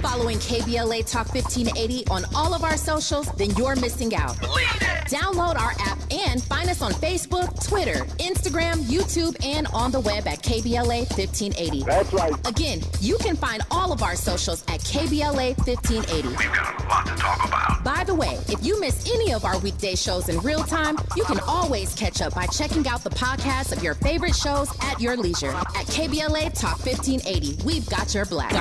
following KBLA Talk 1580 on all of our socials, then you're missing out. Download our app and find us on Facebook, Twitter, Instagram, YouTube, and on the web at KBLA 1580. That's right. Again, you can find all of our socials at KBLA 1580. We've got a lot to talk about. By the way, if you miss any of our weekday shows in real time, you can always catch up by checking out the podcast of your favorite shows at your leisure. At KBLA Talk 1580, we've got your black.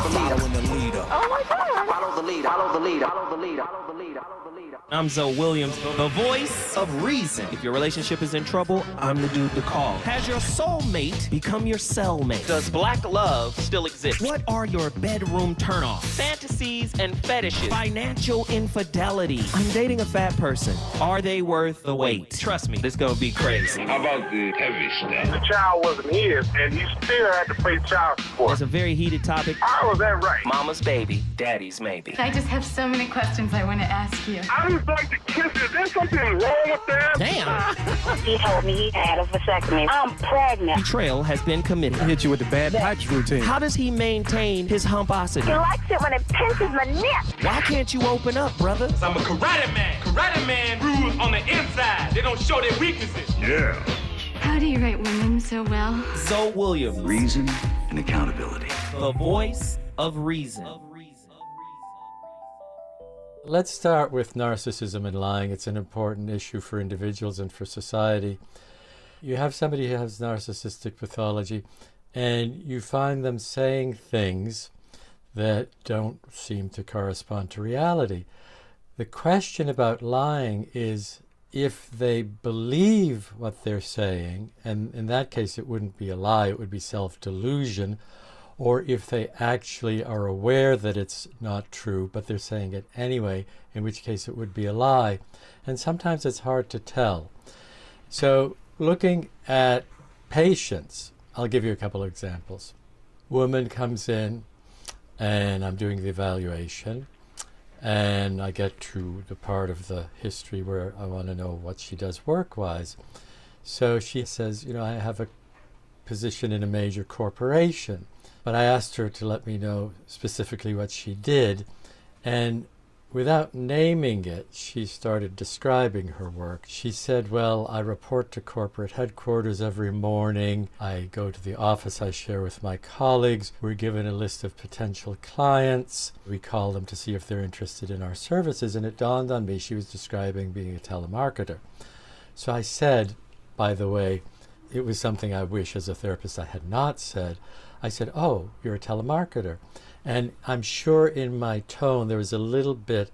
Follow the leader. Oh my God. Follow the leader. Follow the leader. Follow the leader. Follow the leader. Follow the leader. I'm Zoe Williams, the voice of reason. If your relationship is in trouble, I'm the dude to call. Has your soulmate become your cellmate? Does black love still exist? What are your bedroom turnoffs? Fantasies and fetishes. Financial infidelity. I'm dating a fat person. Are they worth the wait? Trust me, this gonna be crazy. How about the heavy stuff? The child wasn't his, and he still had to pay child support. It's a very heated topic. How was that right? Mama's baby, daddy's maybe. I just have so many questions I want to ask you. I just like to kiss it. Is there something wrong with that? Damn. He told me he had a vasectomy. I'm pregnant. Betrayal has been committed. Hit you with the bad pipes routine. How does he maintain his humposity? He likes it when it pinches my neck. Why can't you open up, brother? I'm a karate man. Karate man rules on the inside. They don't show their weaknesses. Yeah. How do you write women so well? Zoe Williams, Reason and accountability. the voice of reason. Let's start with narcissism and lying. It's an important issue for individuals and for society. You have somebody who has narcissistic pathology, and you find them saying things that don't seem to correspond to reality. The question about lying is if they believe what they're saying, and in that case it wouldn't be a lie, it would be self-delusion, or if they actually are aware that it's not true, but they're saying it anyway, in which case it would be a lie. And sometimes it's hard to tell. So looking at patients, I'll give you a couple of examples. Woman comes in, and I'm doing the evaluation, and I get to the part of the history where I want to know what she does work-wise. So she says, you know, I have a position in a major corporation. But I asked her to let me know specifically what she did, and without naming it, she started describing her work. She said, well, I report to corporate headquarters every morning. I go to the office, I share with my colleagues. We're given a list of potential clients. We call them to see if they're interested in our services, and it dawned on me she was describing being a telemarketer. So I said, by the way, it was something I wish as a therapist I had not said. I said, oh, you're a telemarketer. And I'm sure in my tone there was a little bit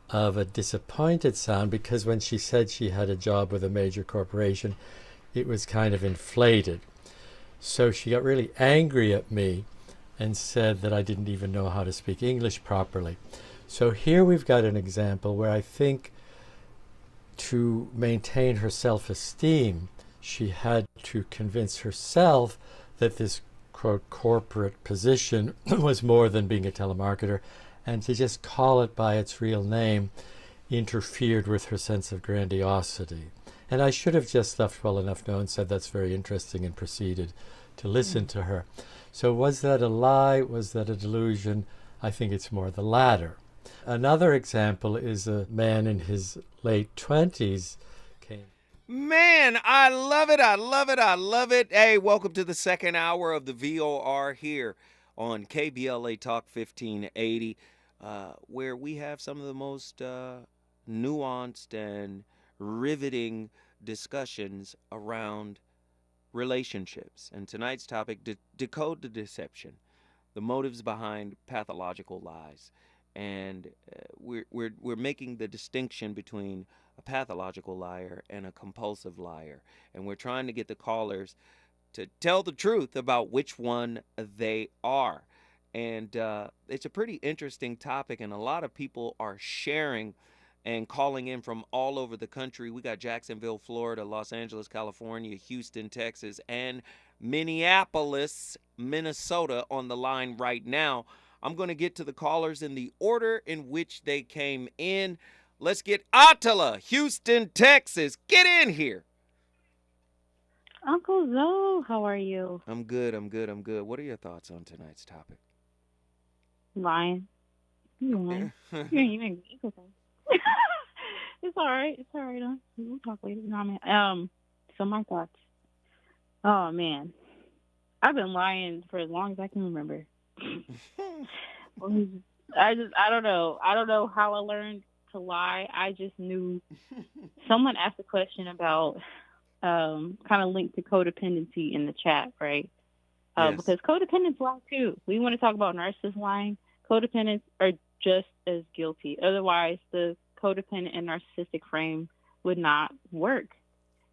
of a disappointed sound, because when she said she had a job with a major corporation, it was kind of inflated. So she got really angry at me and said that I didn't even know how to speak English properly. So here we've got an example where I think to maintain her self-esteem, she had to convince herself that this quote corporate position was more than being a telemarketer, and to just call it by its real name interfered with her sense of grandiosity. And I should have just left well enough known, said that's very interesting, and proceeded to listen to her. So was that a lie? Was that a delusion? I think it's more the latter. Another example is a man in his late 20s came. Man, I love it. I love it. I love it. Hey, welcome to the second hour of the VOR here on KBLA Talk 1580, where we have some of the most nuanced and riveting discussions around relationships. And tonight's topic, decode the deception, the motives behind pathological lies. And we're making the distinction between a pathological liar and a compulsive liar. And we're trying to get the callers to tell the truth about which one they are. And it's a pretty interesting topic, and a lot of people are sharing and calling in from all over the country. We got Jacksonville, Florida, Los Angeles, California, Houston, Texas, and Minneapolis, Minnesota on the line right now. I'm going to get to the callers in the order in which they came in. Let's get Attila, Houston, Texas. Get in here. Uncle Zoe, how are you? I'm good. What are your thoughts on tonight's topic? Lying. You lying. You ain't even. It's okay. It's all right. It's all right. We'll talk later. No, man. So my thoughts. Oh man, I've been lying for as long as I can remember. I don't know. I don't know how I learned to lie. I just knew. Someone asked a question about kind of linked to codependency in the chat, right? Yes. Because codependents lie too. We want to talk about narcissists lying. Codependents are just as guilty. Otherwise, the codependent and narcissistic frame would not work.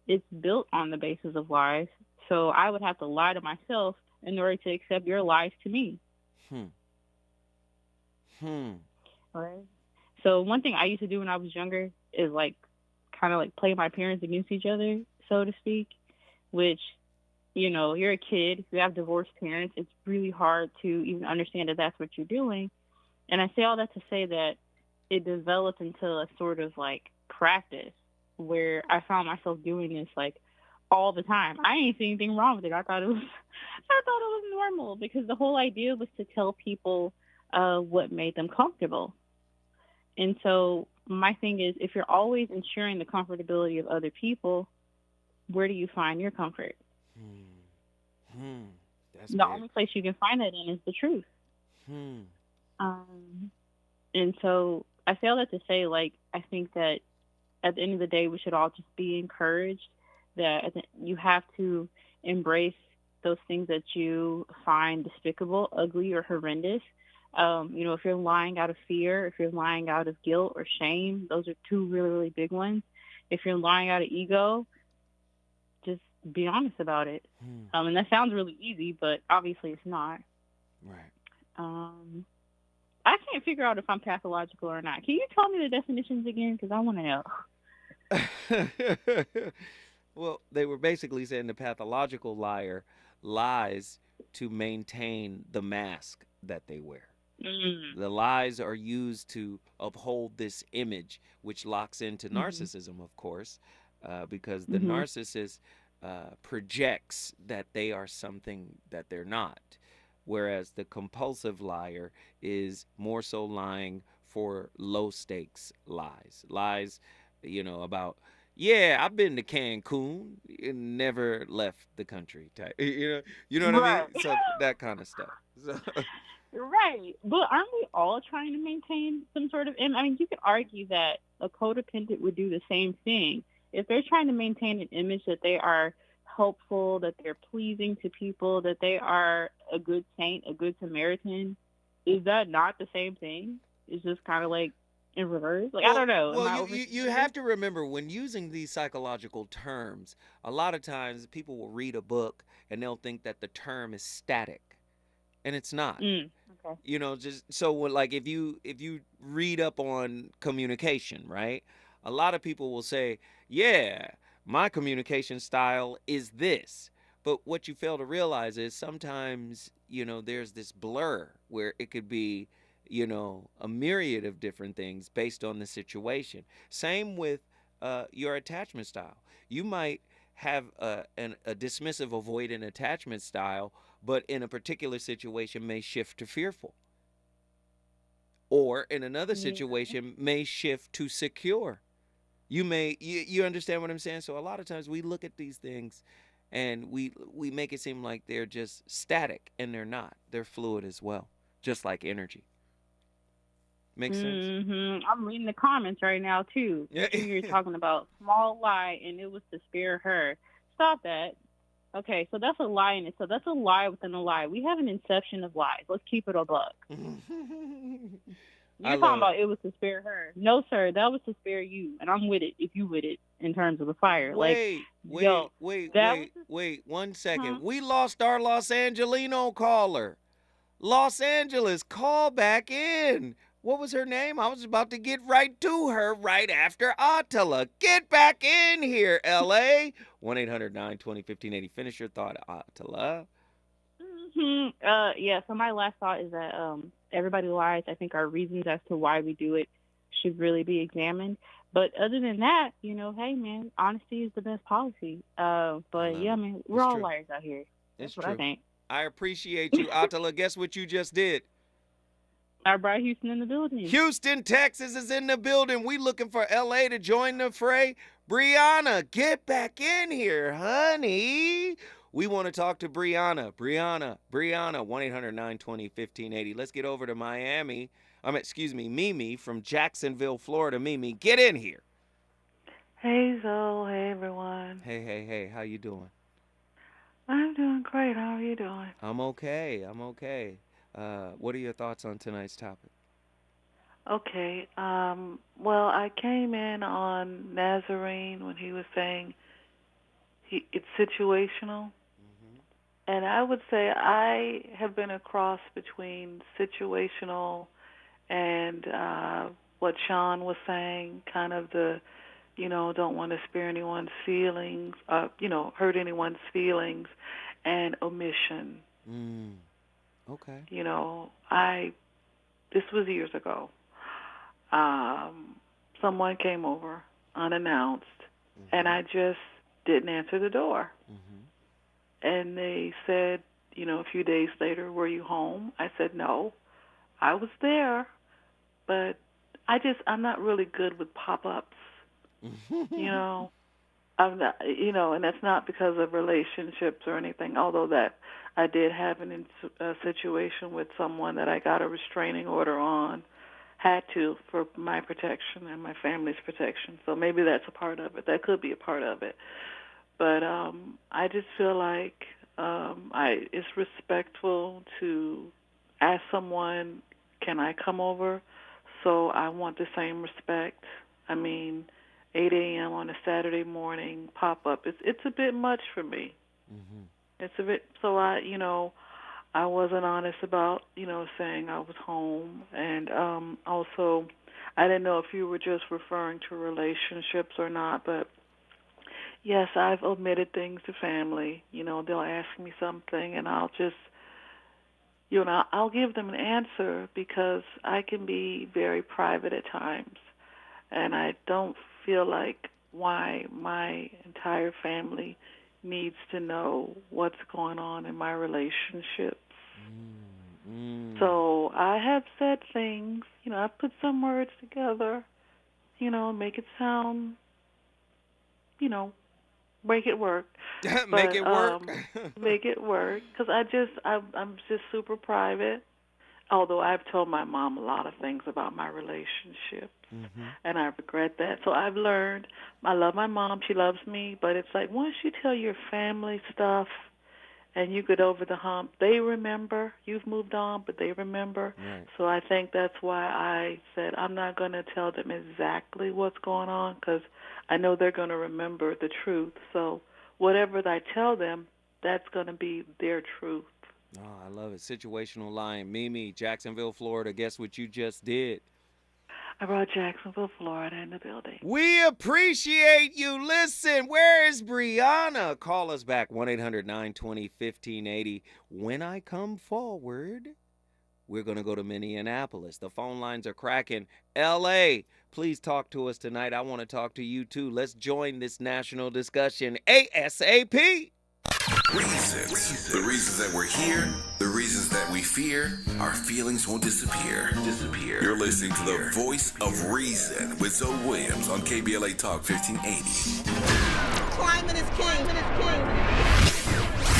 It's built on the basis of lies. So I would have to lie to myself in order to accept your lies to me. Right? So one thing I used to do when I was younger is kind of play my parents against each other, so to speak, which, you're a kid, you have divorced parents, it's really hard to even understand that that's what you're doing. And I say all that to say that it developed into a sort of practice where I found myself doing this all the time. I ain't see anything wrong with it. I thought it was normal because the whole idea was to tell people what made them comfortable. And so my thing is, if you're always ensuring the comfortability of other people, where do you find your comfort? That's the big. only place you can find that in is the truth. And so I say all that to say, I think that at the end of the day, we should all just be encouraged that you have to embrace those things that you find despicable, ugly, or horrendous. If you're lying out of fear, if you're lying out of guilt or shame, those are two really, really big ones. If you're lying out of ego, just be honest about it. And that sounds really easy, but obviously it's not. Right. I can't figure out if I'm pathological or not. Can you tell me the definitions again? Because I want to know. Well, they were basically saying the pathological liar lies to maintain the mask that they wear. The lies are used to uphold this image, which locks into narcissism, of course, because the narcissist projects that they are something that they're not, whereas the compulsive liar is more so lying for low stakes lies. Lies, about, yeah, I've been to Cancun and never left the country type. You know what I mean? So that kind of stuff. So. Right. But aren't we all trying to maintain some sort of image? I mean, you could argue that a codependent would do the same thing. If they're trying to maintain an image that they are helpful, that they're pleasing to people, that they are a good saint, a good Samaritan, is that not the same thing? It's just kind of in reverse? I don't know. Well, you have to remember, when using these psychological terms, a lot of times people will read a book and they'll think that the term is static. And it's not. Okay. Just so if you read up on communication, right? A lot of people will say, yeah, my communication style is this. But what you fail to realize is sometimes, there's this blur where it could be, a myriad of different things based on the situation. Same with your attachment style. You might have a dismissive, avoidant attachment style, but in a particular situation may shift to fearful. Or in another situation may shift to secure. You understand what I'm saying? So a lot of times we look at these things and we make it seem like they're just static, and they're not. They're fluid as well, just like energy. Makes sense? I'm reading the comments right now, too. You're talking about small lie, and it was to spare her. Stop that. Okay, so that's a lie in it. So that's a lie within a lie. We have an inception of lies. Let's keep it a buck. You're talking about it was to spare her. No, sir, that was to spare you. And I'm with it if you with it in terms of the fire. Wait 1 second. We lost our Los Angelino caller. Los Angeles, call back in. What was her name? I was about to get right to her right after Attila. Get back in here, L.A. 1-800-920-1580. Finish your thought, Attila. So my last thought is that everybody lies. I think our reasons as to why we do it should really be examined. But other than that, hey, man, honesty is the best policy. But, yeah, man, we're all liars out here. That's what I think. I appreciate you, Attila. Guess what you just did? I brought Houston in the building. Houston, Texas is in the building. We looking for LA to join the fray. Brianna, get back in here, honey. We want to talk to Brianna. 1-800-920-1580. Let's get over to Miami. Mimi from Jacksonville, Florida. Mimi, get in here. Hey, Zoe. Hey, everyone. Hey. How you doing? I'm doing great. How are you doing? I'm okay. What are your thoughts on tonight's topic? Okay. Well, I came in on Nazarene when he was saying it's situational. Mm-hmm. And I would say I have been a cross between situational and what Sean was saying, kind of the, don't want to spare anyone's feelings, hurt anyone's feelings, and omission. Okay. This was years ago. Someone came over unannounced, mm-hmm. and I just didn't answer the door. Mm-hmm. And they said, a few days later, were you home? I said, no, I was there, but I'm not really good with pop-ups. I'm not, and that's not because of relationships or anything, although that I did have a situation with someone that I got a restraining order on, had to, for my protection and my family's protection. So maybe that's a part of it. That could be a part of it. But I just feel like it's respectful to ask someone, can I come over? So I want the same respect. 8 a.m. on a Saturday morning pop-up, it's a bit much for me. Mm-hmm. It's a bit, so I wasn't honest about, saying I was home. And also, I didn't know if you were just referring to relationships or not, but yes, I've omitted things to family. They'll ask me something, and I'll just, I'll give them an answer because I can be very private at times. And I don't feel like why my entire family needs to know what's going on in my relationships. So I have said things, I've put some words together, make it sound, make it work. Make it work. Make it work, because I'm just super private. Although I've told my mom a lot of things about my relationship, mm-hmm. and I regret that. So I've learned, I love my mom, she loves me, but it's like once you tell your family stuff and you get over the hump, they remember. You've moved on, but they remember. Right. So I think that's why I said I'm not going to tell them exactly what's going on, because I know they're going to remember the truth. So whatever I tell them, that's going to be their truth. Oh, I love it. Situational lying. Mimi, Jacksonville, Florida. Guess what you just did? I brought Jacksonville, Florida in the building. We appreciate you. Listen, where is Brianna? Call us back, 1-800-920-1580. When I come forward, we're going to go to Minneapolis. The phone lines are cracking. L.A., please talk to us tonight. I want to talk to you, too. Let's join this national discussion ASAP. Reasons. The reasons that we're here, the reasons that we fear, our feelings won't disappear. You're listening to the voice of reason with Zoe Williams on KBLA Talk 1580. Climate is king.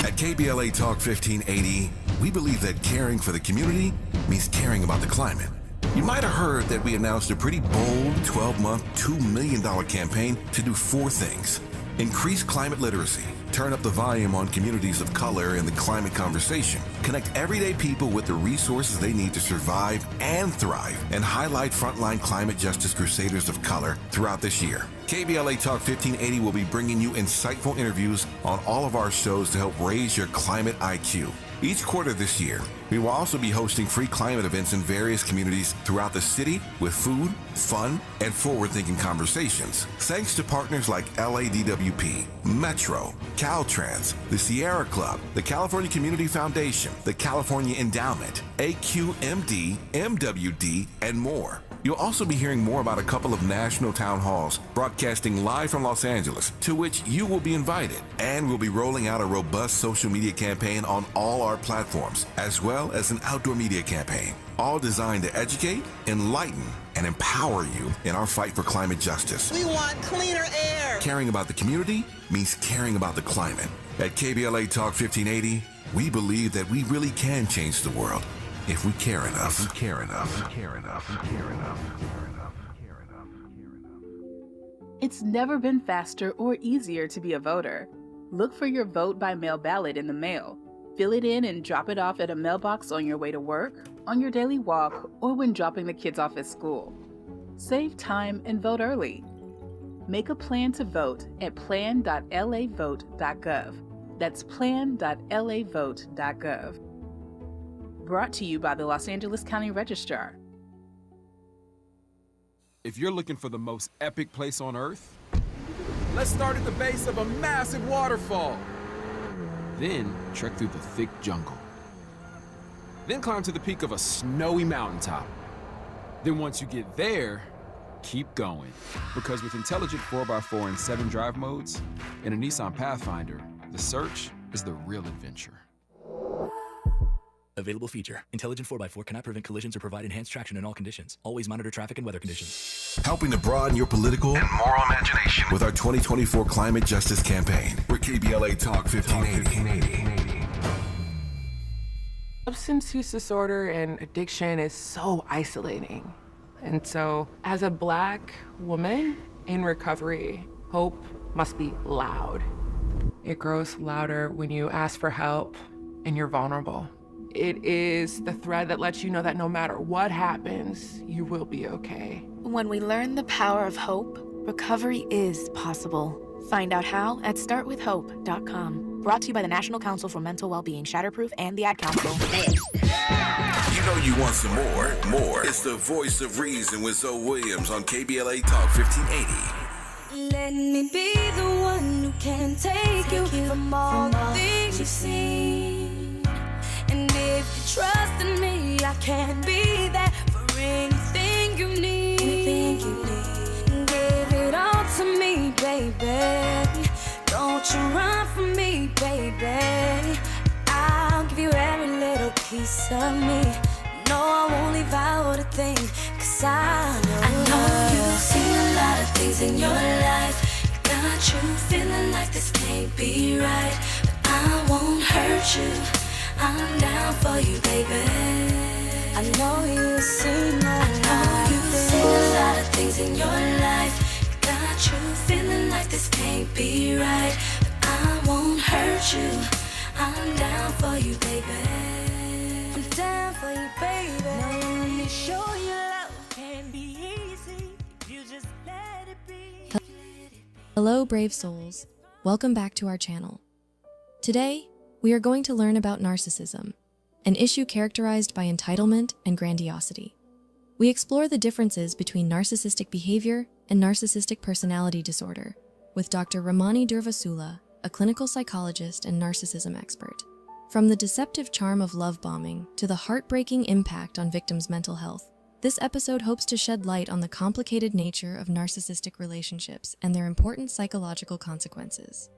At KBLA Talk 1580, we believe that caring for the community means caring about the climate. You might have heard that we announced a pretty bold 12-month, $2 million campaign to do 4 things. Increase climate literacy, turn up the volume on communities of color in the climate conversation, connect everyday people with the resources they need to survive and thrive, and highlight frontline climate justice crusaders of color throughout this year. KBLA Talk 1580 will be bringing you insightful interviews on all of our shows to help raise your climate IQ. Each quarter this year, we will also be hosting free climate events in various communities throughout the city with food, fun, and forward-thinking conversations. Thanks to partners like LADWP, Metro, Caltrans, the Sierra Club, the California Community Foundation, the California Endowment, AQMD, MWD, and more. You'll also be hearing more about a couple of national town halls broadcasting live from Los Angeles, to which you will be invited. And we'll be rolling out a robust social media campaign on all our platforms, as well as an outdoor media campaign, all designed to educate, enlighten, and empower you in our fight for climate justice. We want cleaner air. Caring about the community means caring about the climate. At KBLA Talk 1580, we believe that we really can change the world if we care enough. If we care enough. If we care enough. If we care enough. If we care enough. If we care enough. If we care enough. It's never been faster or easier to be a voter. Look for your vote by mail ballot in the mail. Fill it in and drop it off at a mailbox on your way to work, on your daily walk, or when dropping the kids off at school. Save time and vote early. Make a plan to vote at plan.lavote.gov. That's plan.lavote.gov. Brought to you by the Los Angeles County Registrar. If you're looking for the most epic place on Earth, let's start at the base of a massive waterfall. Then trek through the thick jungle. Then climb to the peak of a snowy mountaintop. Then once you get there, keep going. Because with intelligent 4x4 and 7 drive modes and a Nissan Pathfinder, the search is the real adventure. Available feature. Intelligent 4x4 cannot prevent collisions or provide enhanced traction in all conditions. Always monitor traffic and weather conditions. Helping to broaden your political and moral imagination with our 2024 Climate Justice Campaign. We're KBLA Talk 1580. Substance use disorder and addiction is so isolating. And so, as a Black woman in recovery, hope must be loud. It grows louder when you ask for help and you're vulnerable. It is the thread that lets you know that no matter what happens, you will be okay. When we learn the power of hope, recovery is possible. Find out how at startwithhope.com. Brought to you by the National Council for Mental Wellbeing, Shatterproof, and the Ad Council. You know you want some more. It's the voice of reason with Zoe Williams on KBLA Talk 1580. Let me be the one who can take you from all the things you've seen. And if you trust in me, I can be there for anything you need. Give it all to me, baby. Don't you run from me, baby. I'll give you every little piece of me. No, I won't leave out a thing, 'cause I know you've seen a lot of things in your life. Got you feeling like this can't be right, but I won't hurt you. I'm down for you, baby. I know you've seen a lot of things in your life. Got you feeling like this can't be right, but I won't hurt you. I'm down for you, baby. I'm down for you, baby. Now let me show you love can be easy. You just let it be. Hello, brave souls. Welcome back to our channel. Today, we are going to learn about narcissism, an issue characterized by entitlement and grandiosity. We explore the differences between narcissistic behavior and narcissistic personality disorder with Dr. Ramani Durvasula, a clinical psychologist and narcissism expert. From the deceptive charm of love bombing to the heartbreaking impact on victims' mental health, this episode hopes to shed light on the complicated nature of narcissistic relationships and their important psychological consequences.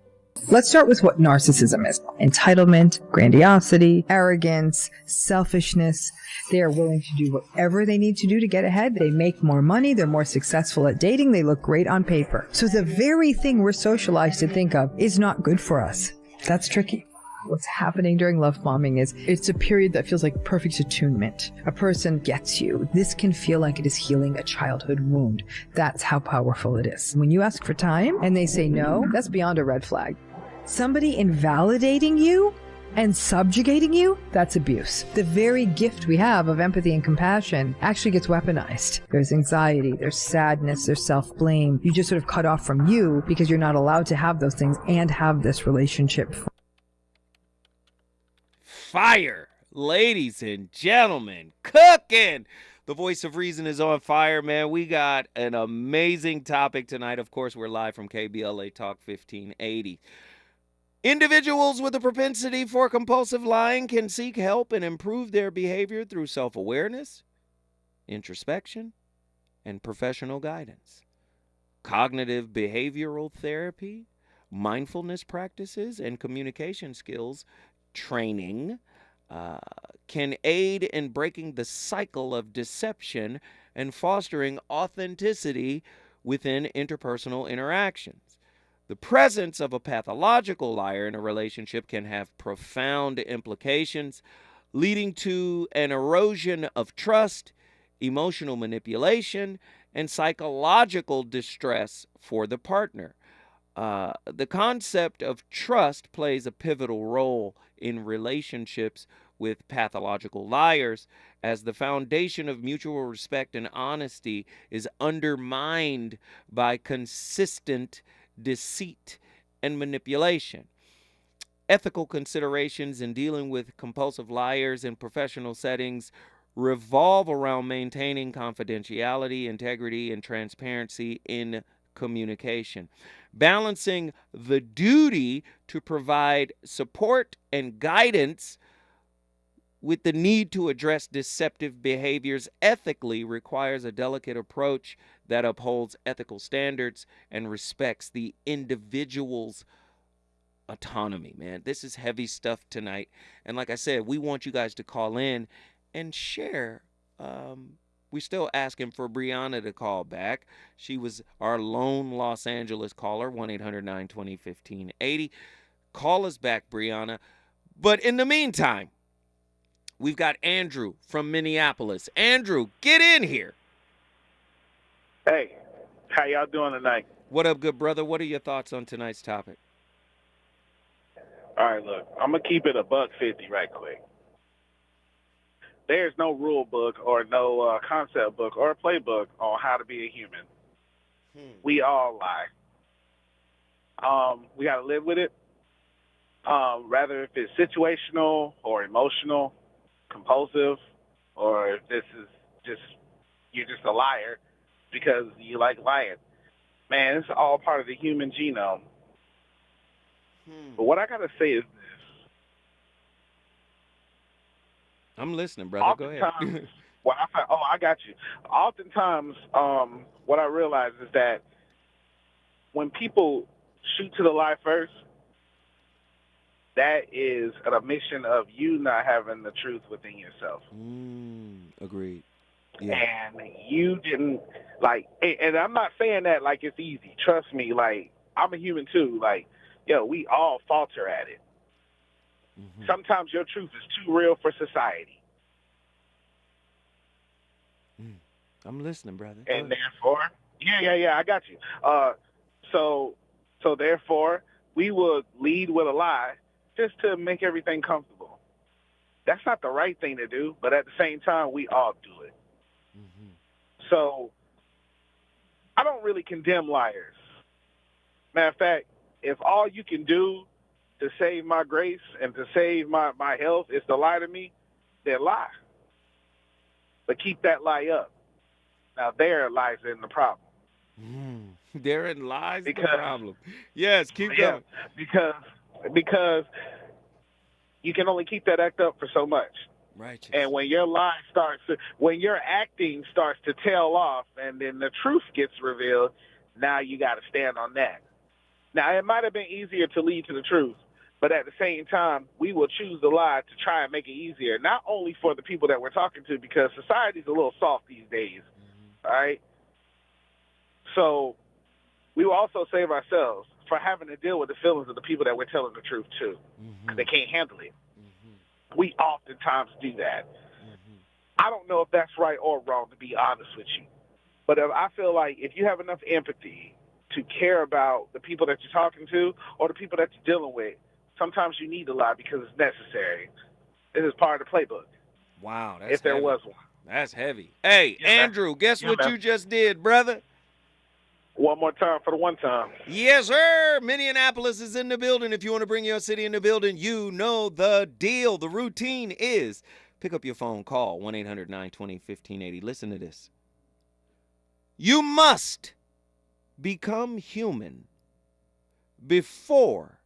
Let's start with what narcissism is. Entitlement, grandiosity, arrogance, selfishness. They are willing to do whatever they need to do to get ahead. They make more money. They're more successful at dating. They look great on paper. So the very thing we're socialized to think of is not good for us. That's tricky. What's happening during love bombing is it's a period that feels like perfect attunement. A person gets you. This can feel like it is healing a childhood wound. That's how powerful it is. When you ask for time and they say no, that's beyond a red flag. Somebody invalidating you and subjugating you, that's abuse. The very gift we have of empathy and compassion actually gets weaponized. There's anxiety, there's sadness, there's self-blame. You just sort of cut off from you because you're not allowed to have those things and have this relationship. Fire, ladies and gentlemen, cooking. The voice of reason is on fire, man. We got an amazing topic tonight. Of course, we're live from KBLA Talk 1580. Individuals with a propensity for compulsive lying can seek help and improve their behavior through self-awareness, introspection, and professional guidance. Cognitive behavioral therapy, mindfulness practices, and communication skills training can aid in breaking the cycle of deception and fostering authenticity within interpersonal interactions. The presence of a pathological liar in a relationship can have profound implications, leading to an erosion of trust, emotional manipulation, and psychological distress for the partner. The concept of trust plays a pivotal role in relationships with pathological liars, as the foundation of mutual respect and honesty is undermined by consistent deceit and manipulation. Ethical considerations in dealing with compulsive liars in professional settings revolve around maintaining confidentiality, integrity, and transparency in communication. Balancing the duty to provide support and guidance with the need to address deceptive behaviors ethically requires a delicate approach that upholds ethical standards and respects the individual's autonomy, man. This is heavy stuff tonight. And like I said, we want you guys to call in and share. We're still asking for Brianna to call back. She was our lone Los Angeles caller, 1-800-920-1580. Call us back, Brianna. But in the meantime, we've got Andrew from Minneapolis. Andrew, get in here. Hey, how y'all doing tonight? What up, good brother? What are your thoughts on tonight's topic? All right, look, I'm going to keep it $1.50 right quick. There's no rule book or no concept book or playbook on how to be a human. We all lie. We got to live with it. Rather if it's situational or emotional, compulsive, or if this is just, you're just a liar because you like lying. Man, it's all part of the human genome. But what I got to say is this. I'm listening, brother. Go ahead. When I say, I got you. Oftentimes, what I realize is that when people shoot to the lie first, that is an admission of you not having the truth within yourself. Agreed. Yeah. And you didn't, like, and I'm not saying that like it's easy. Trust me, like, I'm a human too. Like, we all falter at it. Sometimes your truth is too real for society. I'm listening, brother. And therefore, I got you. So therefore, we will lead with a lie just to make everything comfortable. That's not the right thing to do, but at the same time, we all do it. So I don't really condemn liars. Matter of fact, if all you can do to save my grace and to save my health is to lie to me, then lie. But keep that lie up. Now, there lies in the problem. Therein lies the problem. Yes, keep going. Because you can only keep that act up for so much. Right. And when your when your acting starts to tail off and then the truth gets revealed, now you got to stand on that. Now, it might have been easier to lead to the truth, but at the same time, we will choose the lie to try and make it easier, not only for the people that we're talking to, because society's a little soft these days, all right? So we will also save ourselves for having to deal with the feelings of the people that we're telling the truth to, because they can't handle it. We oftentimes do that. I don't know if that's right or wrong, to be honest with you. But I feel like if you have enough empathy to care about the people that you're talking to or the people that you're dealing with, sometimes you need to lie because it's necessary. This is part of the playbook. Wow. That's if there heavy. was one. That's heavy. Hey, Andrew, guess what you just did, brother? One more time for the one time. Yes, sir. Minneapolis is in the building. If you want to bring your city in the building, you know the deal. The routine is pick up your phone, call 1-800-920-1580. Listen to this. You must become human before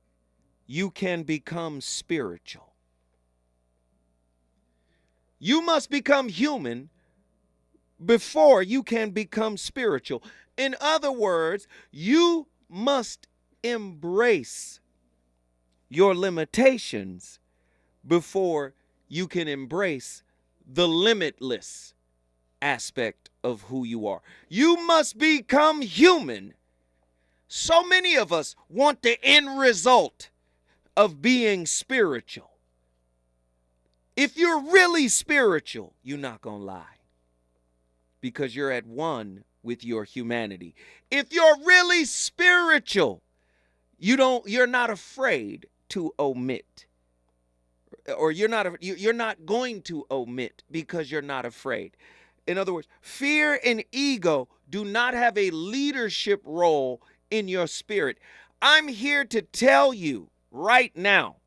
you can become spiritual. You must become human before you can become spiritual. In other words, you must embrace your limitations before you can embrace the limitless aspect of who you are. You must become human. So many of us want the end result of being spiritual. If you're really spiritual, you're not going to lie, because you're at one with your humanity. If you're really spiritual, you're not afraid to omit, or you're not going to omit because you're not afraid. In other words, fear and ego do not have a leadership role in your spirit. I'm here to tell you right now,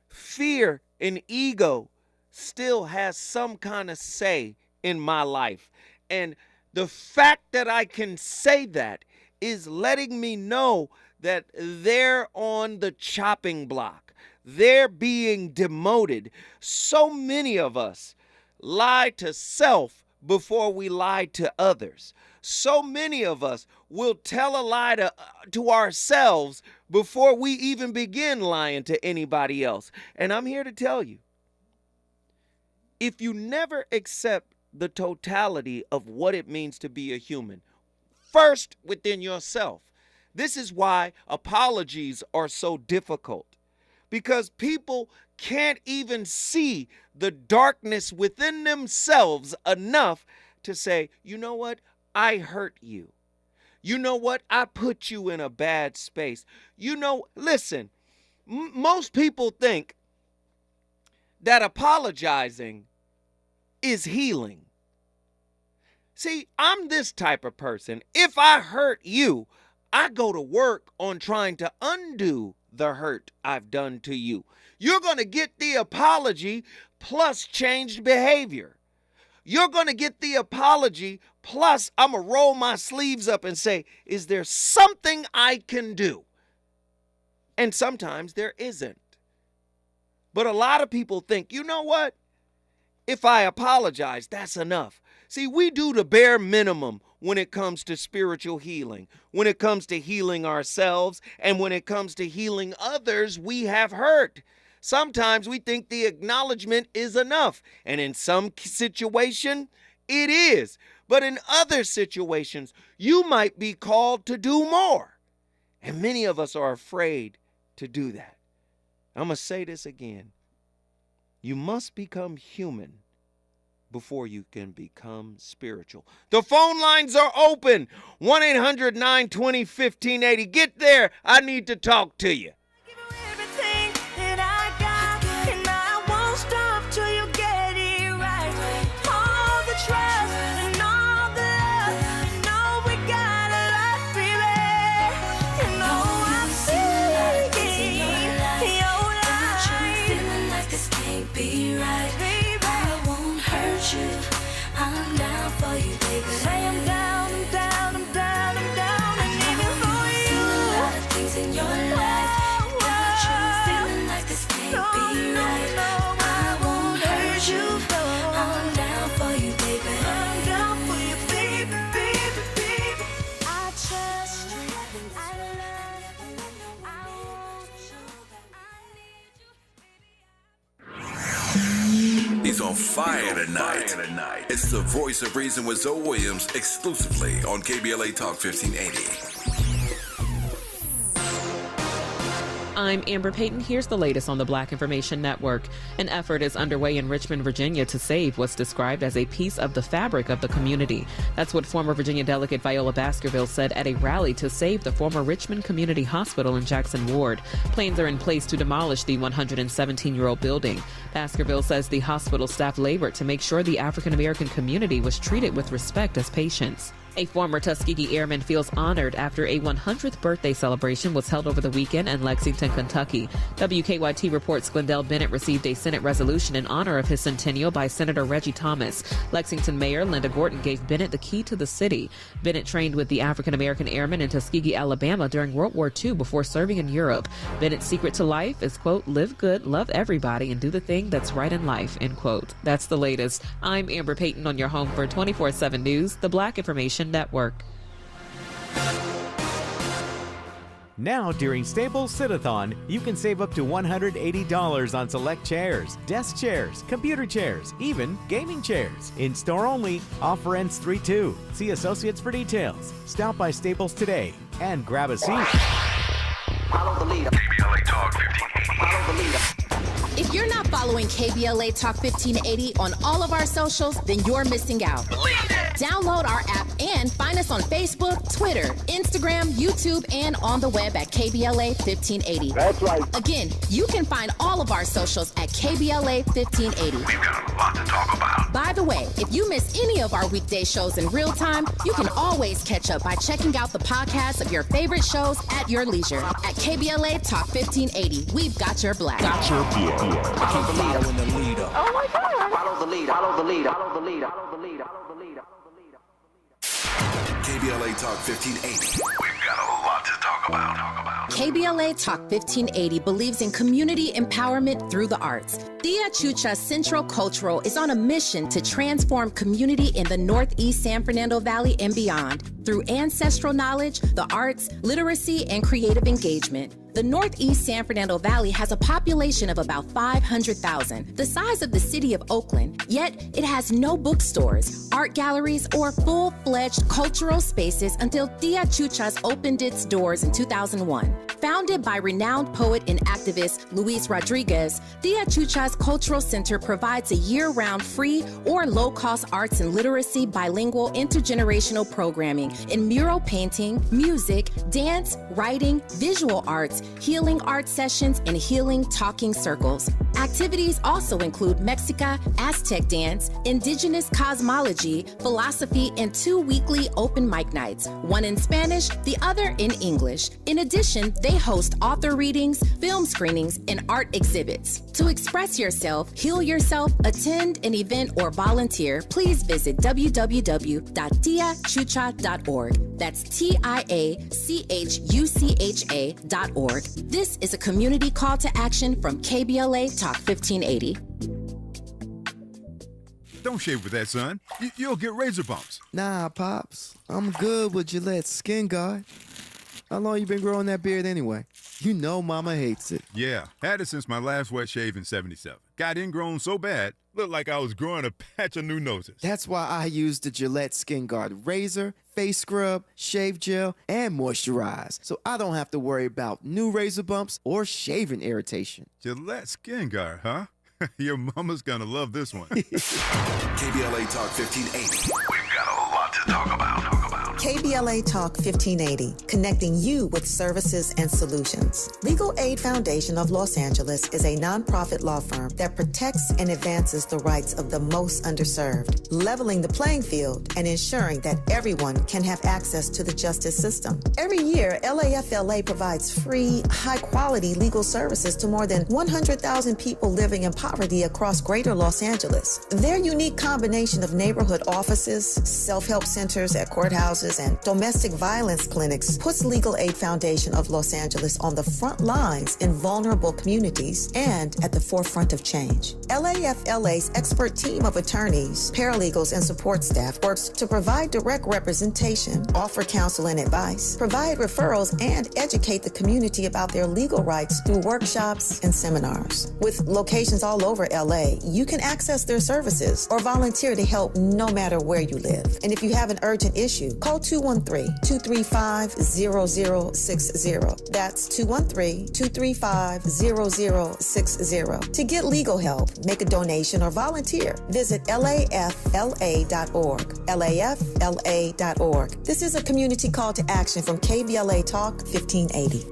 fear and ego still has some kind of say in my life. And the fact that I can say that is letting me know that they're on the chopping block. They're being demoted. So many of us lie to self before we lie to others. So many of us will tell a lie to ourselves before we even begin lying to anybody else. And I'm here to tell you, if you never accept the totality of what it means to be a human, first within yourself, this is why apologies are so difficult, because people can't even see the darkness within themselves enough to say, you know what? I hurt you. You know what? I put you in a bad space. Listen, most people think that apologizing is healing. See, I'm this type of person. If I hurt you, I go to work on trying to undo the hurt I've done to you. You're going to get the apology plus changed behavior. You're going to get the apology plus I'm going to roll my sleeves up and say, is there something I can do? And sometimes there isn't. But a lot of people think, you know what? If I apologize, that's enough. See, we do the bare minimum when it comes to spiritual healing, when it comes to healing ourselves, and when it comes to healing others we have hurt. Sometimes we think the acknowledgement is enough, and in some situation, it is. But in other situations, you might be called to do more. And many of us are afraid to do that. I'm going to say this again. You must become human before you can become spiritual. The phone lines are open. 1-800-920-1580. Get there. I need to talk to you. He's on fire tonight. It's the Voice of Reason with Zoe Williams, exclusively on KBLA Talk 1580. I'm Amber Payton. Here's the latest on the Black Information Network. An effort is underway in Richmond, Virginia to save what's described as a piece of the fabric of the community. That's what former Virginia Delegate Viola Baskerville said at a rally to save the former Richmond Community Hospital in Jackson Ward. Plans are in place to demolish the 117-year-old building. Baskerville says the hospital staff labored to make sure the African-American community was treated with respect as patients. A former Tuskegee Airman feels honored after a 100th birthday celebration was held over the weekend in Lexington, Kentucky. WKYT reports Glendale Bennett received a Senate resolution in honor of his centennial by Senator Reggie Thomas. Lexington Mayor Linda Gorton gave Bennett the key to the city. Bennett trained with the African-American Airmen in Tuskegee, Alabama during World War II before serving in Europe. Bennett's secret to life is, quote, live good, love everybody, and do the thing that's right in life, end quote. That's the latest. I'm Amber Payton on your home for 24/7 News, the Black Information Network. Now, during Staples Sit-a-thon, you can save up to $180 on select chairs, desk chairs, computer chairs, even gaming chairs. In store only, offer ends 3/2. See associates for details. Stop by Staples today and grab a seat. Follow the leader. KBLA Talk 1580. Follow the leader. If you're not following KBLA Talk 1580 on all of our socials, then you're missing out. Download our app and find us on Facebook, Twitter, Instagram, YouTube, and on the web at KBLA 1580. That's right. Again, you can find all of our socials at KBLA 1580. We've got a lot to talk about. By the way, if you miss any of our weekday shows in real time, you can always catch up by checking out the podcasts of your favorite shows at your leisure. At KBLA Talk 1580, we've got your black. Got your black. Follow the leader. Following the leader. Oh my God. Follow the leader. Follow the leader. Follow the leader. Follow the leader. Follow the leader. KBLA Talk 1580. We've got a lot to talk about. KBLA Talk 1580 believes in community empowerment through the arts. Tia Chucha Central Cultural is on a mission to transform community in the Northeast San Fernando Valley and beyond through ancestral knowledge, the arts, literacy, and creative engagement. The Northeast San Fernando Valley has a population of about 500,000, the size of the city of Oakland, yet it has no bookstores, art galleries, or full-fledged cultural spaces until Tia Chuchas opened its doors in 2001. Founded by renowned poet and activist Luis Rodriguez, Tia Chuchas Cultural Center provides a year-round free or low-cost arts and literacy bilingual intergenerational programming in mural painting, music, dance, writing, visual arts, healing art sessions, and healing talking circles. Activities also include Mexica, Aztec dance, indigenous cosmology, philosophy, and 2 weekly open mic nights, one in Spanish, the other in English. In addition, they host author readings, film screenings, and art exhibits. To express yourself, heal yourself, attend an event, or volunteer, please visit www.tiachucha.org. That's TIACHUCHA.org. This is a community call to action from KBLA Talk 1580. Don't shave with that, son. You'll get razor bumps. Nah, Pops. I'm good with Gillette's Skin Guard. How long you been growing that beard anyway? You know Mama hates it. Yeah, had it since my last wet shave in 77. Got ingrown so bad, looked like I was growing a patch of new noses. That's why I use the Gillette Skin Guard razor, face scrub, shave gel, and moisturize, so I don't have to worry about new razor bumps or shaving irritation. Gillette Skin Guard, huh? Your mama's gonna love this one. KBLA Talk 1580. We've got a lot to talk about. KBLA Talk 1580, connecting you with services and solutions. Legal Aid Foundation of Los Angeles is a nonprofit law firm that protects and advances the rights of the most underserved, leveling the playing field and ensuring that everyone can have access to the justice system. Every year, LAFLA provides free, high-quality legal services to more than 100,000 people living in poverty across greater Los Angeles. Their unique combination of neighborhood offices, self-help centers at courthouses, and domestic violence clinics puts Legal Aid Foundation of Los Angeles on the front lines in vulnerable communities and at the forefront of change. LAFLA's expert team of attorneys, paralegals, and support staff works to provide direct representation, offer counsel and advice, provide referrals, and educate the community about their legal rights through workshops and seminars. With locations all over LA, you can access their services or volunteer to help no matter where you live. And if you have an urgent issue, call 213-235-0060. That's 213-235-0060. To get legal help, make a donation, or volunteer, visit LAFLA.org. LAFLA.org. This is a community call to action from KBLA Talk 1580.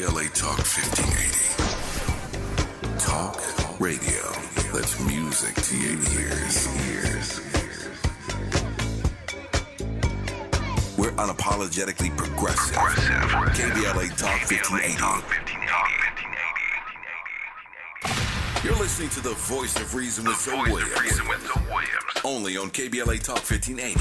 KBLA Talk 1580. Talk radio. That's music to your ears. We're unapologetically progressive. KBLA Talk 1580. You're listening to the voice of reason with Zoe Williams. Only on KBLA Talk 1580.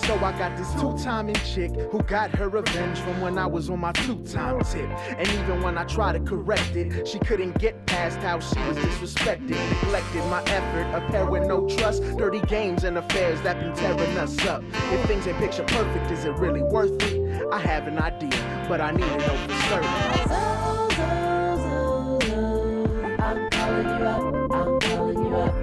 So I got this two-timing chick who got her revenge from when I was on my two-time tip. And even when I tried to correct it, she couldn't get past how she was disrespected, neglected my effort, a pair with no trust, dirty games and affairs that been tearing us up. If things ain't picture perfect, is it really worth it? I have an idea, but I need to know for certain. I'm calling you up, I'm calling you up.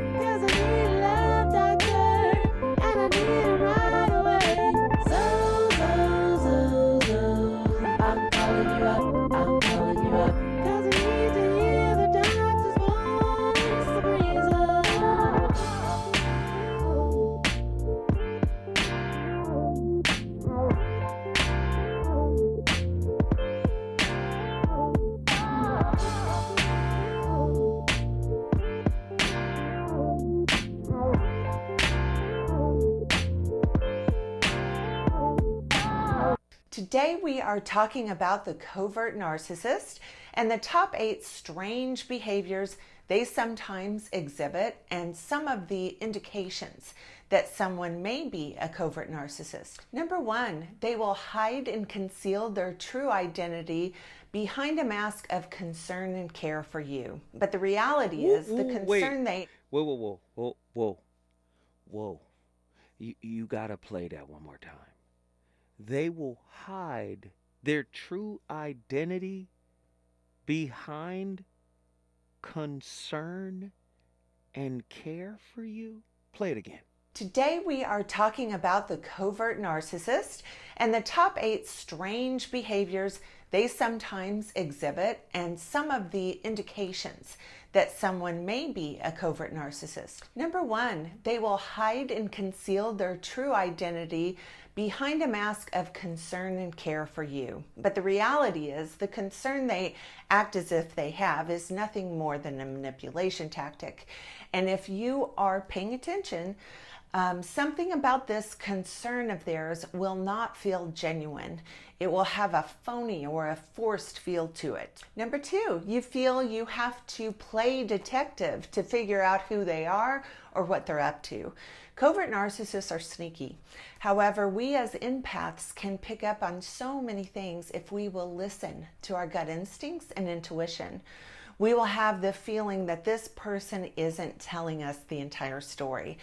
Today we are talking about the covert narcissist and the top 8 strange behaviors they sometimes exhibit and some of the indications that someone may be a covert narcissist. Number 1, they will hide and conceal their true identity behind a mask of concern and care for you. But the reality is the concern they... Whoa. You gotta play that one more time. They will hide their true identity behind concern and care for you. Play it again. Today we are talking about the covert narcissist and the top 8 strange behaviors they sometimes exhibit and some of the indications that someone may be a covert narcissist. Number 1, they will hide and conceal their true identity behind a mask of concern and care for you. But the reality is the concern they act as if they have is nothing more than a manipulation tactic. And if you are paying attention, something about this concern of theirs will not feel genuine. It will have a phony or a forced feel to it. Number 2, you feel you have to play detective to figure out who they are or what they're up to. Covert narcissists are sneaky. However, we as empaths can pick up on so many things if we will listen to our gut instincts and intuition. We will have the feeling that this person isn't telling us the entire story.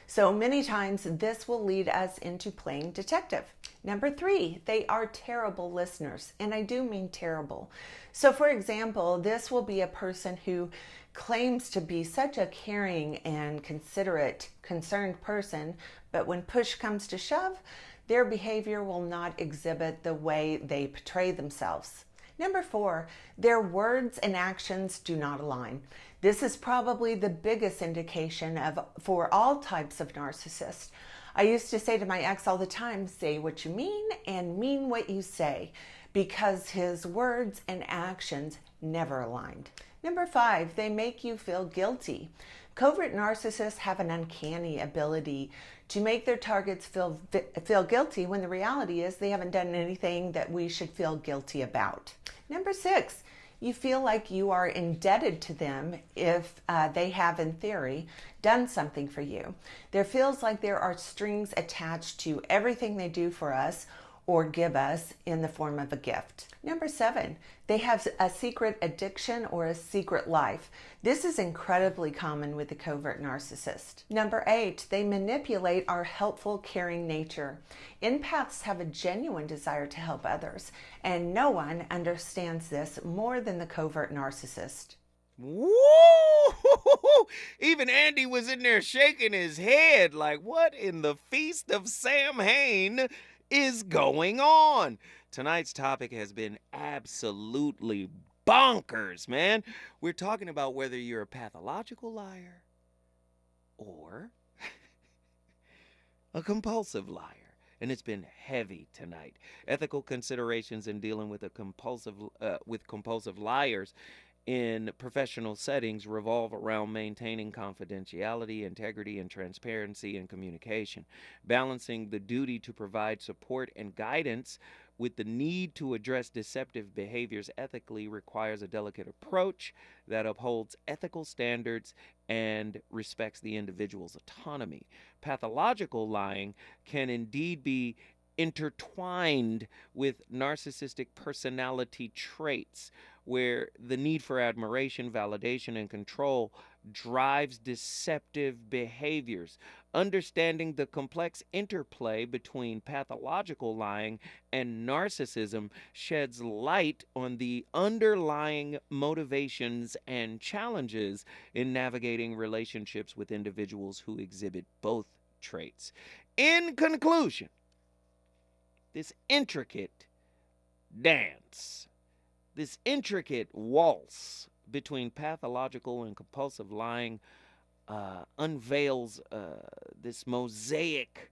So many times this will lead us into playing detective. Number 3, they are terrible listeners, and I do mean terrible. So for example, this will be a person who claims to be such a caring and considerate, concerned person, but when push comes to shove, their behavior will not exhibit the way they portray themselves. Number 4, their words and actions do not align. This is probably the biggest indication for all types of narcissists. I used to say to my ex all the time, say what you mean and mean what you say, because his words and actions never aligned. Number 5, they make you feel guilty. Covert narcissists have an uncanny ability to make their targets feel guilty when the reality is they haven't done anything that we should feel guilty about. Number 6, you feel like you are indebted to them if they have, in theory, done something for you. There feels like there are strings attached to everything they do for us or give us in the form of a gift. Number 7, they have a secret addiction or a secret life. This is incredibly common with the covert narcissist. Number 8, they manipulate our helpful, caring nature. Empaths have a genuine desire to help others, and no one understands this more than the covert narcissist. Woo! Even Andy was in there shaking his head like, what in the feast of Samhain is going on? Tonight's topic has been absolutely bonkers, man. We're talking about whether you're a pathological liar or a compulsive liar. And it's been heavy tonight. Ethical considerations in dealing with compulsive liars in professional settings revolve around maintaining confidentiality, integrity, and transparency in communication. Balancing the duty to provide support and guidance with the need to address deceptive behaviors ethically requires a delicate approach that upholds ethical standards and respects the individual's autonomy. Pathological lying can indeed be intertwined with narcissistic personality traits, where the need for admiration, validation, and control drives deceptive behaviors. Understanding the complex interplay between pathological lying and narcissism sheds light on the underlying motivations and challenges in navigating relationships with individuals who exhibit both traits. In conclusion, this intricate dance, this intricate waltz between pathological and compulsive lying unveils this mosaic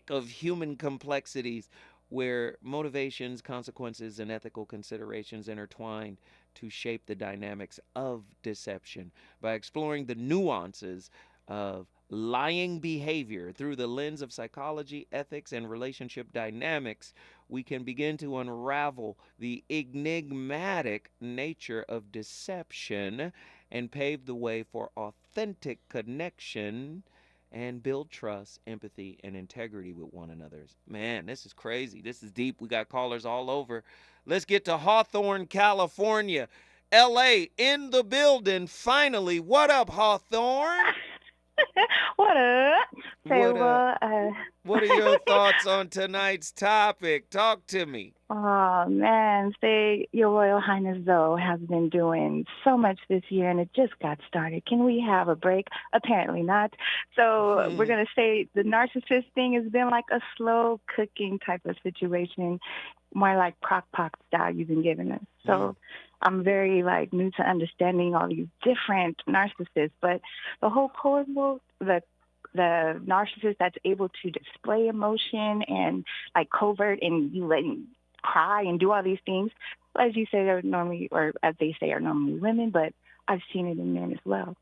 of human complexities where motivations, consequences, and ethical considerations intertwine to shape the dynamics of deception. By exploring the nuances of lying behavior through the lens of psychology, ethics, and relationship dynamics, we can begin to unravel the enigmatic nature of deception and pave the way for authentic connection and build trust, empathy, and integrity with one another. Man, this is crazy. This is deep. We got callers all over. Let's get to Hawthorne, California. LA in the building. Finally, what up, Hawthorne? What up? What are your thoughts on tonight's topic? Talk to me. Oh, man. Your Royal Highness Zoe has been doing so much this year, and it just got started. Can we have a break? Apparently not. So we're going to say the narcissist thing has been like a slow cooking type of situation, more like crock pot style you've been giving us. So I'm very new to understanding all these different narcissists, but the whole codeword, the narcissist that's able to display emotion and covert, and you let him cry and do all these things, as you say, they're normally, or as they say, are normally women, but I've seen it in men as well.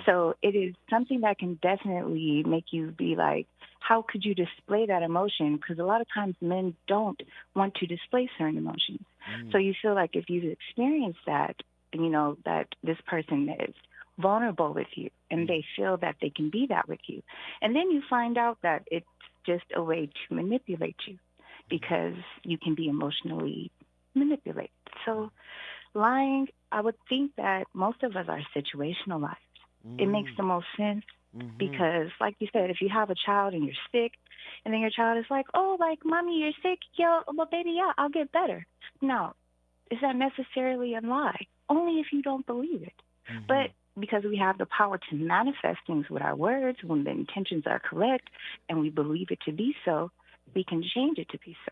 So it is something that can definitely make you be like, how could you display that emotion? Because a lot of times men don't want to display certain emotions. So you feel like if you've experienced that, that this person is vulnerable with you and they feel that they can be that with you. And then you find out that it's just a way to manipulate you because you can be emotionally manipulated. So lying, I would think that most of us are situational liars. It makes the most sense because, like you said, if you have a child and you're sick, and then your child is like, oh, Mommy, you're sick? Well, baby, yeah, I'll get better. No. Is that necessarily a lie? Only if you don't believe it. But because we have the power to manifest things with our words when the intentions are correct and we believe it to be so, we can change it to be so.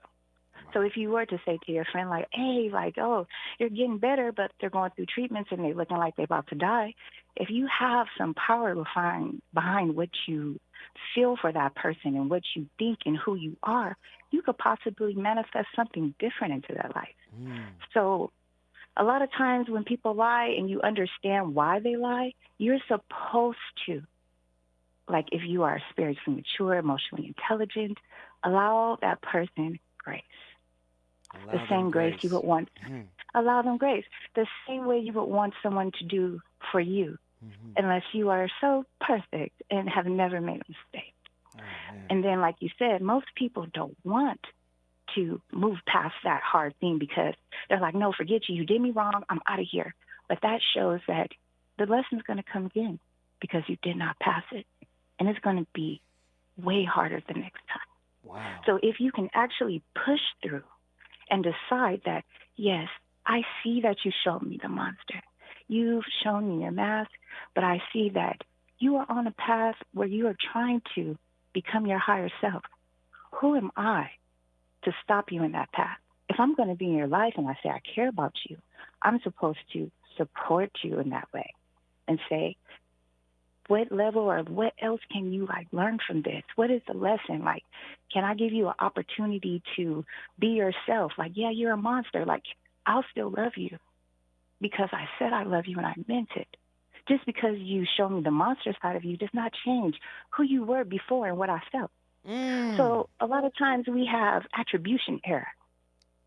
So if you were to say to your friend, hey, oh, you're getting better, but they're going through treatments and they're looking like they're about to die, if you have some power behind what you feel for that person and what you think and who you are, you could possibly manifest something different into their life. So a lot of times when people lie and you understand why they lie, you're supposed to, if you are spiritually mature, emotionally intelligent, allow that person grace. The same grace you would want. Allow them grace. The same way you would want someone to do for you, unless you are so perfect and have never made a mistake. And then, like you said, most people don't want to move past that hard thing because they're like, no, forget you. You did me wrong. I'm out of here. But that shows that the lesson's going to come again because you did not pass it. And it's going to be way harder the next time. Wow. So if you can actually push through and decide that, yes, I see that you showed me the monster. You've shown me your mask, but I see that you are on a path where you are trying to become your higher self. Who am I to stop you in that path? If I'm going to be in your life and I say I care about you, I'm supposed to support you in that way and say, what level or what else can you learn from this? What is the lesson? Can I give you an opportunity to be yourself? Yeah, you're a monster. I'll still love you because I said I love you and I meant it. Just because you show me the monster side of you does not change who you were before and what I felt. So a lot of times we have attribution error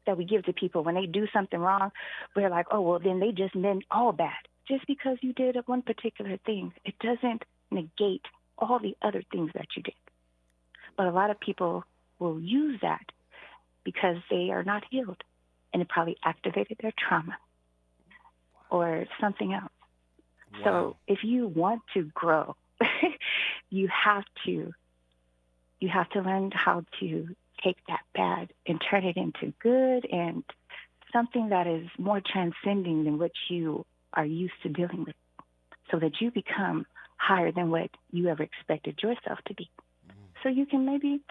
that we give to people when they do something wrong. We're like, oh, well, then they just meant all bad. Just because you did one particular thing, it doesn't negate all the other things that you did. But a lot of people will use that because they are not healed, and it probably activated their trauma or something else. Wow. So if you want to grow, you have to learn how to take that bad and turn it into good and something that is more transcending than what you are used to dealing with, so that you become higher than what you ever expected yourself to be. So you can maybe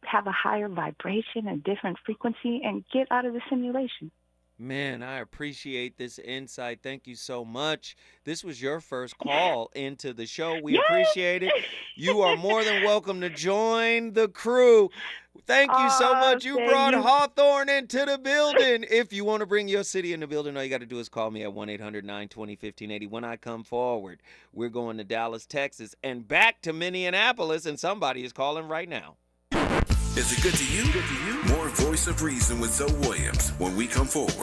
have a higher vibration, a different frequency, and get out of the simulation. Man, I appreciate this insight. Thank you so much. This was your first call into the show. We appreciate it. You are more than welcome to join the crew. Thank you so much. You brought Hawthorne into the building. If you want to bring your city in the building, all you got to do is call me at 1-800-920-1580. When I come forward, we're going to Dallas, Texas, and back to Minneapolis, and somebody is calling right now. Is it good to you? More Voice of Reason with Zoe Williams when we come forward.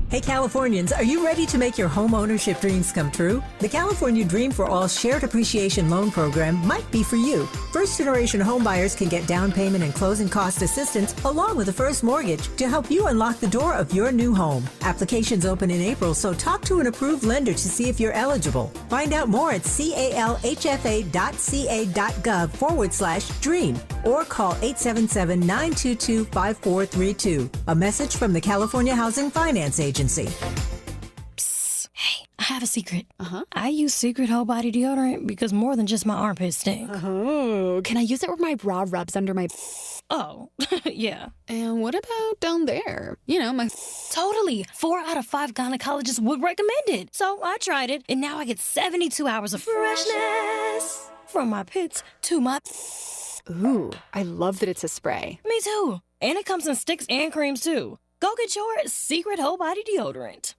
Hey Californians, are you ready to make your home ownership dreams come true? The California Dream for All Shared Appreciation Loan Program might be for you. First-generation homebuyers can get down payment and closing cost assistance along with a first mortgage to help you unlock the door of your new home. Applications open in April, so talk to an approved lender to see if you're eligible. Find out more at calhfa.ca.gov/dream or call 877-922-5432. A message from the California Housing Finance Agency. Psst. Hey, I have a secret. I use Secret Whole Body Deodorant because more than just my armpits stink. Oh, can I use it where my bra rubs under my... Oh, yeah. And what about down there? My... Totally. 4 out of 5 gynecologists would recommend it. So I tried it, and now I get 72 hours of freshness from my pits to my... Ooh, I love that it's a spray. Me too. And it comes in sticks and creams too. Go get your Secret Whole Body Deodorant.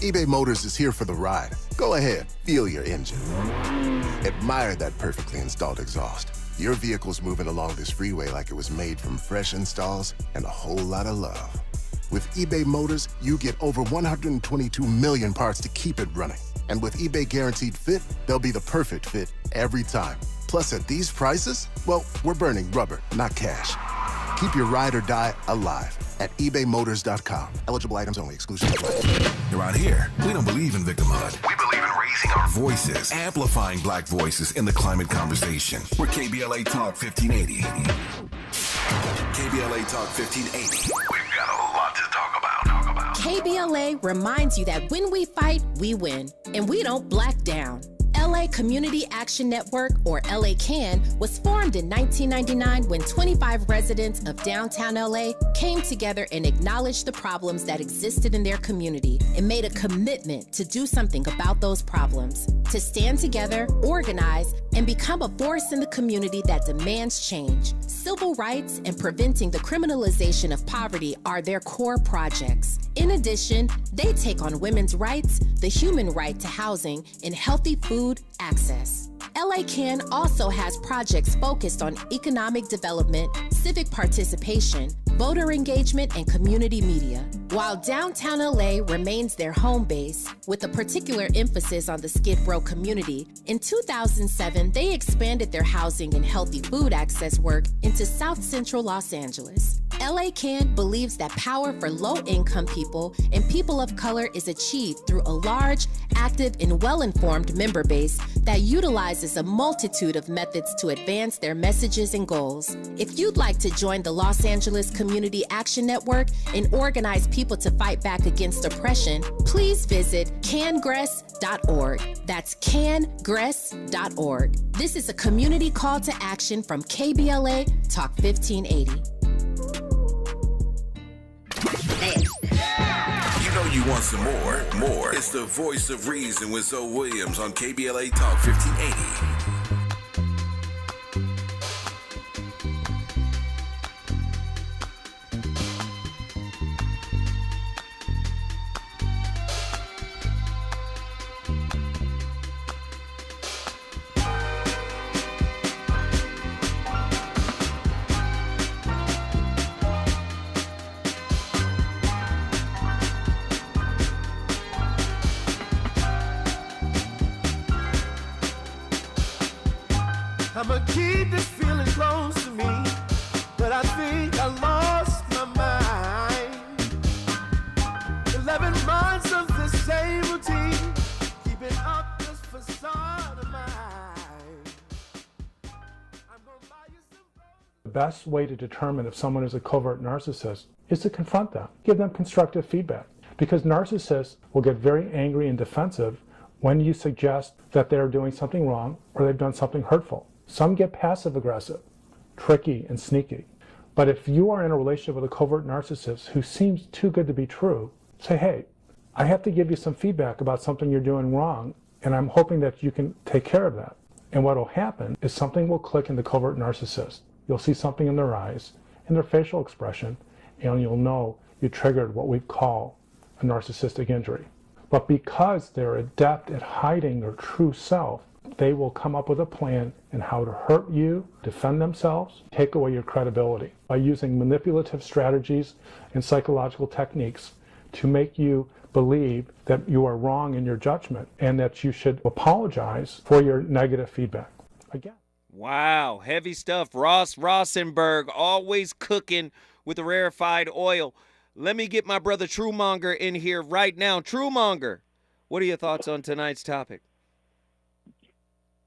eBay Motors is here for the ride. Go ahead, feel your engine. Admire that perfectly installed exhaust. Your vehicle's moving along this freeway like it was made from fresh installs and a whole lot of love. With eBay Motors, you get over 122 million parts to keep it running. And with eBay Guaranteed Fit, they'll be the perfect fit every time. Plus, at these prices, well, we're burning rubber, not cash. Keep your ride or die alive at ebaymotors.com. Eligible items only. Exclusions apply. Around here, we don't believe in victimhood. We believe in raising our voices, amplifying black voices in the climate conversation. We're KBLA Talk 1580. KBLA Talk 1580. We've got a lot to talk about. KBLA reminds you that when we fight, we win, and we don't black down. LA Community Action Network, or LA CAN, was formed in 1999 when 25 residents of downtown LA came together and acknowledged the problems that existed in their community and made a commitment to do something about those problems, to stand together, organize, and become a force in the community that demands change. Civil rights and preventing the criminalization of poverty are their core projects. In addition, they take on women's rights, the human right to housing, and healthy food access. LA CAN also has projects focused on economic development, civic participation, voter engagement, and community media. While downtown LA remains their home base, with a particular emphasis on the Skid Row community, in 2007, they expanded their housing and healthy food access work into South Central Los Angeles. LA Can believes that power for low-income people and people of color is achieved through a large, active, and well-informed member base that utilizes a multitude of methods to advance their messages and goals. If you'd like to join the Los Angeles Community Action Network and organize people to fight back against oppression, please visit cangress.org. That's cangress.org. This is a community call to action from KBLA Talk 1580. You know you want some more. It's the voice of reason with Zoe Williams on KBLA Talk 1580. I'ma keep this feeling close to me, but I think I lost my mind. 11 months of the same routine, keeping up this facade of mine. The best way to determine if someone is a covert narcissist is to confront them, give them constructive feedback, because narcissists will get very angry and defensive when you suggest that they're doing something wrong or they've done something hurtful. Some get passive-aggressive, tricky, and sneaky. But if you are in a relationship with a covert narcissist who seems too good to be true, say, hey, I have to give you some feedback about something you're doing wrong, and I'm hoping that you can take care of that. And what will happen is something will click in the covert narcissist. You'll see something in their eyes, in their facial expression, and you'll know you triggered what we call a narcissistic injury. But because they're adept at hiding their true self, they will come up with a plan in how to hurt you, defend themselves, take away your credibility by using manipulative strategies and psychological techniques to make you believe that you are wrong in your judgment and that you should apologize for your negative feedback. Again. Wow, heavy stuff. Ross Rosenberg, always cooking with the rarefied oil. Let me get my brother Truemonger in here right now. Truemonger, what are your thoughts on tonight's topic?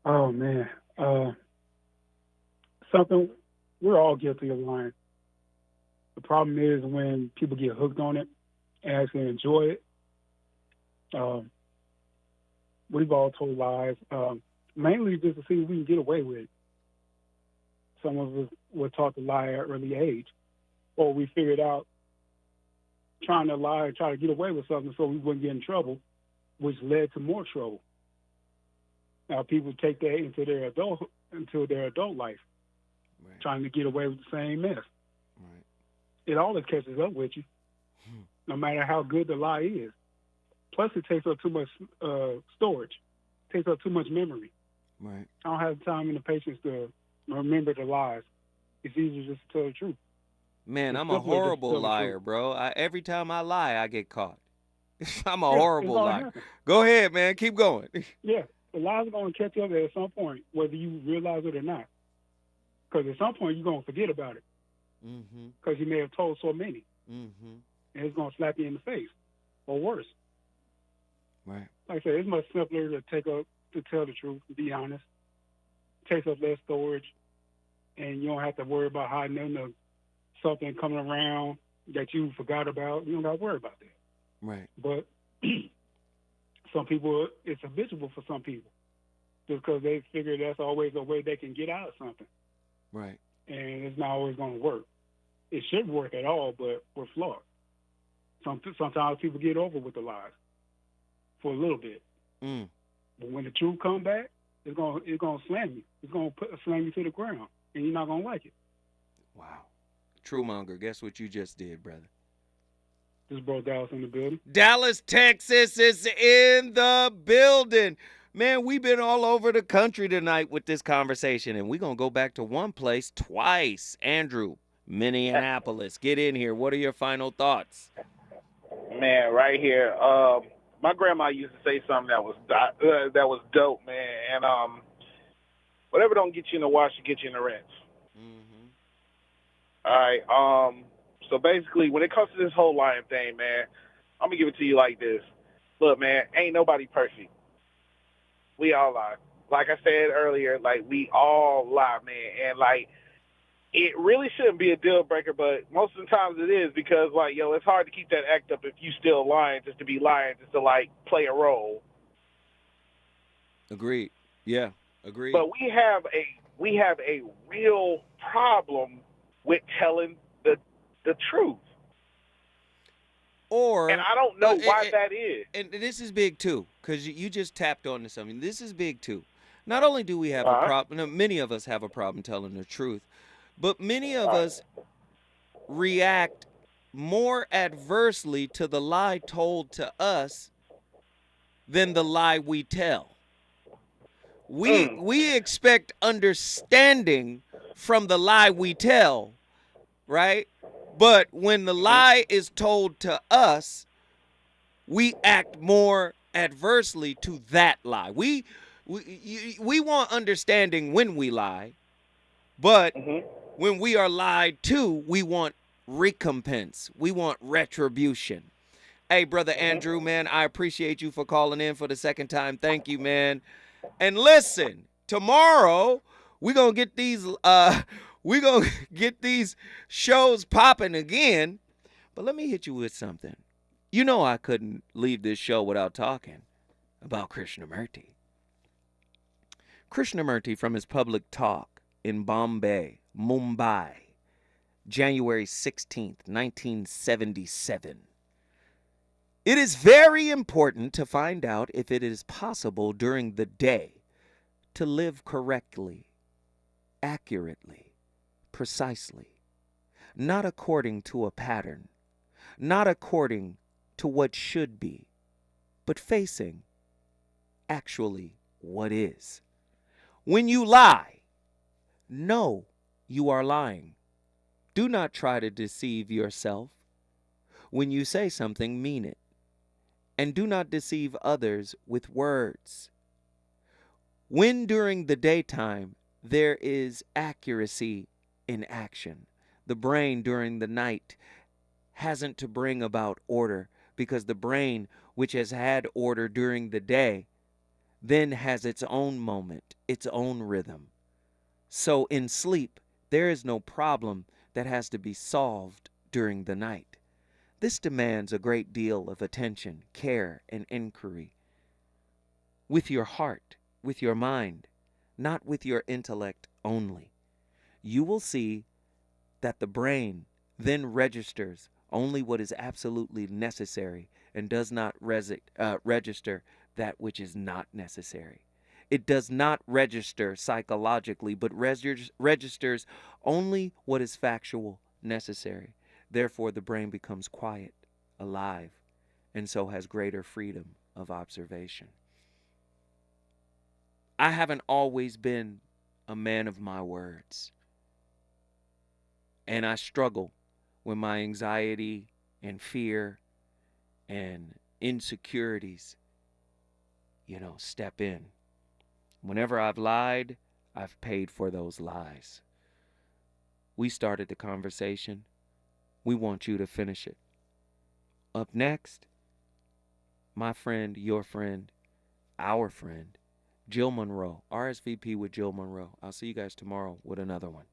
Oh, man. Something, we're all guilty of lying. The problem is when people get hooked on it and actually enjoy it. We've all told lies, mainly just to see if we can get away with it. Some of us were taught to lie at an early age, or we figured out trying to lie, try to get away with something so we wouldn't get in trouble, which led to more trouble. Now people take that into their adult life, right, trying to get away with the same mess. Right. It always catches up with you, no matter how good the lie is. Plus, it takes up too much storage, takes up too much memory. Right. I don't have the time and the patience to remember the lies. It's easier just to tell the truth. Man, I'm a horrible liar, bro. Every time I lie, I get caught. I'm a horrible liar. Happen. Go ahead, man. Keep going. Yeah. The lies are going to catch up at some point, whether you realize it or not. Because at some point, you're going to forget about it. Because you may have told so many. And it's going to slap you in the face, or worse. Right. Like I said, it's much simpler to tell the truth, to be honest. It takes up less storage, and you don't have to worry about hiding under something coming around that you forgot about. You don't got to worry about that. Right. But some people, it's habitual for some people just because they figure that's always a way they can get out of something. Right. And it's not always going to work. It should work at all, but we're flawed. Sometimes people get over with the lies for a little bit. But when the truth comes back, it's going to slam you. It's going to slam you to the ground, and you're not going to like it. Wow. Truemonger, guess what you just did, brother? This bro Dallas in the building. Dallas, Texas is in the building. Man, we've been all over the country tonight with this conversation, and we're going to go back to one place twice. Andrew, Minneapolis, get in here. What are your final thoughts? Man, right here. My grandma used to say something that was dope, man. And whatever don't get you in the wash, will get you in the rinse. All right. So basically, when it comes to this whole lying thing, man, I'm going to give it to you like this. Look, man, ain't nobody perfect. We all lie. Like I said earlier, like, we all lie, man. And, like, it really shouldn't be a deal breaker, but most of the times it is because, like, yo, it's hard to keep that act up if you still lying just to be lying, just to, like, play a role. Agreed. Yeah, agreed. But we have a real problem with telling the truth. And I don't know why that is. And this is big, too, because you just tapped onto something. This is big, too. Not only do we have a problem, many of us have a problem telling the truth, but many of us react more adversely to the lie told to us than the lie we tell. We expect understanding from the lie we tell, right? But when the lie is told to us, we act more adversely to that lie. We want understanding when we lie, but when we are lied to, we want recompense. We want retribution. Hey, Brother Andrew, man, I appreciate you for calling in for the second time. Thank you, man. And listen, tomorrow we're gonna get these shows popping again. But let me hit you with something. You know I couldn't leave this show without talking about Krishnamurti. Krishnamurti, from his public talk in Bombay, Mumbai, January 16th, 1977. It is very important to find out if it is possible during the day to live correctly, accurately, precisely, not according to a pattern, not according to what should be, but facing actually what is. When you lie, know you are lying. Do not try to deceive yourself. When you say something, mean it. And do not deceive others with words. When during the daytime there is accuracy in action, the brain during the night hasn't to bring about order, because the brain, which has had order during the day, then has its own moment, its own rhythm. So in sleep, there is no problem that has to be solved during the night. This demands a great deal of attention, care, and inquiry. With your heart, with your mind, not with your intellect only. You will see that the brain then registers only what is absolutely necessary and does not register that which is not necessary. It does not register psychologically, but registers only what is factual necessary. Therefore, the brain becomes quiet, alive, and so has greater freedom of observation. I haven't always been a man of my words, and I struggle when my anxiety and fear and insecurities, step in. Whenever I've lied, I've paid for those lies. We started the conversation. We want you to finish it. Up next, my friend, your friend, our friend, Jill Monroe, RSVP with Jill Monroe. I'll see you guys tomorrow with another one.